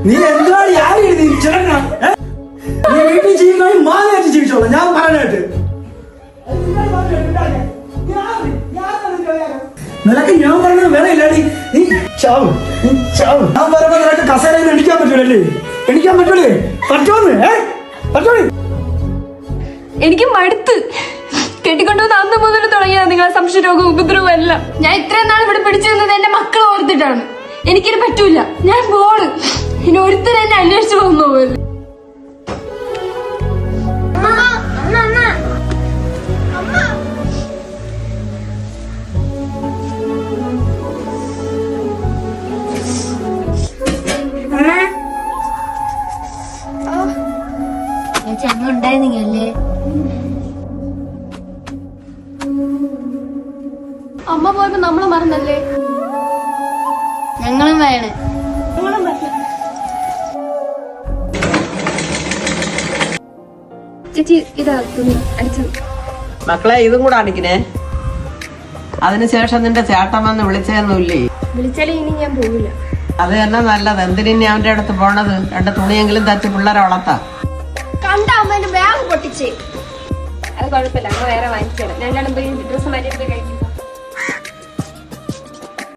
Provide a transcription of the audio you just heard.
നീ എന്താണ് ആര് ചെറുക്കണം? നീ വീട്ടിൽ ജീവിക്കണമെങ്കിൽ മാനായിട്ട് ജീവിച്ചോളാം. ഞാൻ പറയാനായിട്ട് നിനക്ക് ഞാൻ പറഞ്ഞത് വേറെ ഇല്ലാടി. നീ ചാവും, നീ ചാവും. ഞാൻ പറയുമ്പോ നിനക്ക് കസേരയിൽ എണിക്കാൻ പറ്റൂലല്ലേ? എണിക്കാൻ പറ്റൂലേ? പറ്റുമോന്ന് പറ്റൂലേ? എനിക്ക് മടുത്ത്. കെട്ടിക്കൊണ്ടുവന്ന് അന്ന് മുതൽ തുടങ്ങിയ നിങ്ങളെ സംശയരോഗം ഉപദ്രവം എല്ലാം. ഞാൻ ഇത്രയും നാൾ ഇവിടെ പിടിച്ചു നിന്നത് എന്റെ മക്കൾ ഓർത്തിട്ടാണ്. എനിക്കിത് പറ്റൂല. ഞാൻ പോണ്. ഇനി ഒരുത്തരും എന്നെ അന്വേഷിച്ചു പോകുന്ന പോലെ. ഉണ്ടായിരുന്നില്ലേ? അമ്മ പോയപ്പോ നമ്മളെ മറന്നല്ലേ? ഞങ്ങളും വേണേ. ചേച്ചി ഇതാ തുണി അടിച്ചത്. മക്കളെ ഇതും കൂടെ അടിക്കണേ. അതിനുശേഷം നിന്റെ ചേട്ടൻ വന്ന് വിളിച്ചതൊന്നുമില്ലേ? വിളിച്ചാലേ ഇനി ഞാൻ പോവില്ല. അത് തന്നെ നല്ലത്. എന്തിനി അവന്റെ അടുത്ത് പോണത്? 2 തുണിയെങ്കിലും തച്ച് പിള്ളേരെ വളർത്താം. കണ്ട അമ്മേന്റെ ബാഗ് പൊട്ടിച്ചേ. അത് കുഴപ്പമില്ല, അമ്മ വേറെ വാങ്ങിച്ചു തരാം. ഞാൻ പോയി ഡ്രസ്സ് മാറ്റിയിട്ട് കഴിച്ചു.